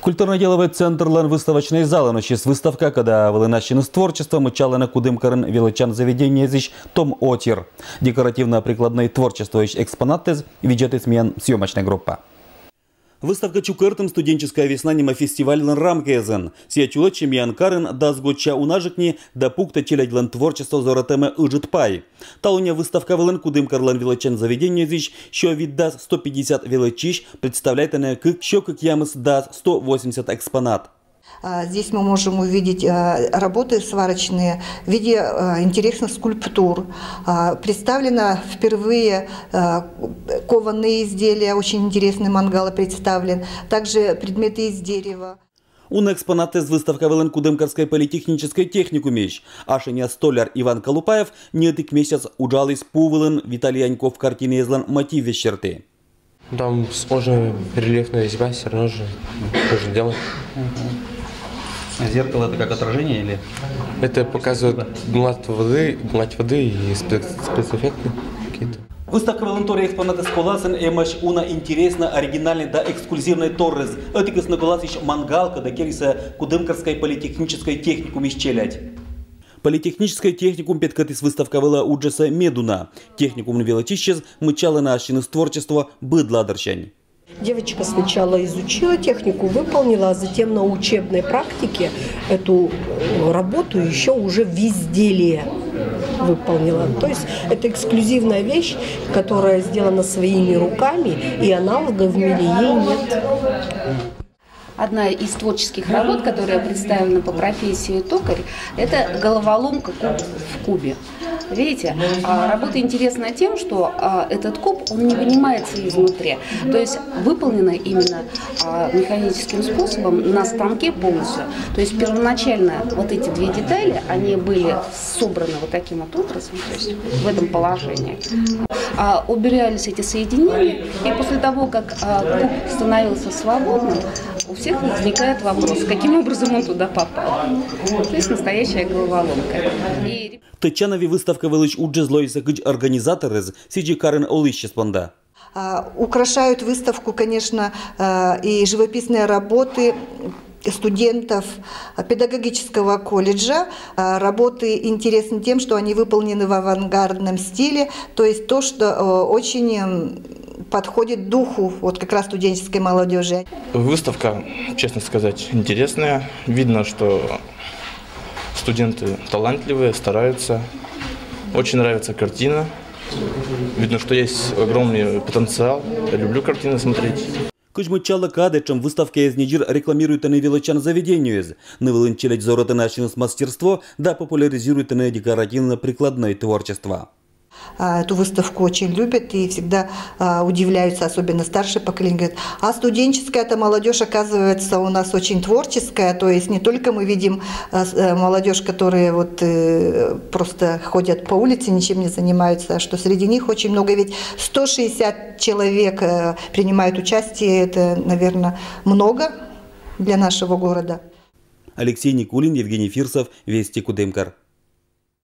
Культурно-деловый центр лан выставочной зала ночис выставка, когда волынащины с творчеством учала на кудымкарын величан заведения зищ Том Отир. Декоративно-прикладное творчество ищ экспонаты виджеты смен съемочная группа. Выставка чукертым студенческая весна нема фестиваль лан рамкезен. Сия чулочем янкарын да сгоча унажикни да пукта челядь лан творчество зоратеме ыжит пай. Талуня выставка вылан кудымкар лан величан заведения зищ, що відда 150 величищ, представляет она как ямыс да 180 экспонат. Здесь мы можем увидеть работы сварочные в виде интересных скульптур. Представлено впервые кованые изделия, очень интересный мангал представлен. Также предметы из дерева. Un экспонаты с выставка в Кудымкарской политехнической техникумищ. Ашеня столяр Иван Колупаев не тык месяц уджалый спувылын Виталий Яньков картины излан мотив вещерты. Там сложная рельефная резьба, все равно же можно делать. Зеркало это как отражение или? Это показывает гладь воды и спецэффекты какие-то. Выставка волонтеры экспонаты с коласен эмаш уна интересно оригинальный да эксклюзивный торрез. Этикас на колас еще мангалка да кериса Кудымкарской политехнической техникум исчелять. Политехническая техникум петкатис выставка была уджеса медуна. Техникум велочищез мычала на ащинус творчества быдладерщань. Девочка сначала изучила технику, выполнила, а затем на учебной практике эту работу еще уже в изделии выполнила. То есть это эксклюзивная вещь, которая сделана своими руками, и аналогов в мире ей нет. Одна из творческих работ, которая представлена по профессии токарь, это головоломка куб в кубе. Видите, работа интересна тем, что этот куб, он не вынимается изнутри. То есть выполнена именно механическим способом на станке полностью. То есть первоначально вот эти две детали, они были собраны вот таким вот образом, то есть в этом положении. Убирались эти соединения, и после того, как куб становился свободным, у всех возникает вопрос, каким образом он туда попал. То есть настоящая головоломка. Тычанови выставка вылыч уджезлоиса гыч организаторы сиджи карен олыщи спонда. Украшают выставку, конечно, и живописные работы студентов педагогического колледжа. Работы интересны тем, что они выполнены в авангардном стиле, то есть то, что очень подходит духу вот как раз студенческой молодежи. Выставка, честно сказать, интересная. Видно, что студенты талантливые, стараются. Очень нравится картина. Видно, что есть огромный потенциал. Я люблю картины смотреть. Кыжмычала кады, чем выставка из Нижир рекламирует на величан заведению из. Навылын челядь зорота начинус мастерство, да популяризирует на декоративно-прикладное творчество. Эту выставку очень любят и всегда удивляются, особенно старшее поколение. Говорят, а студенческая эта молодежь, оказывается, у нас очень творческая. То есть не только мы видим молодежь, которые вот просто ходят по улице, ничем не занимаются, а что среди них очень много. Ведь 160 человек принимают участие, это, наверное, много для нашего города. Алексей Никулин, Евгений Фирсов, Вести Кудымкар.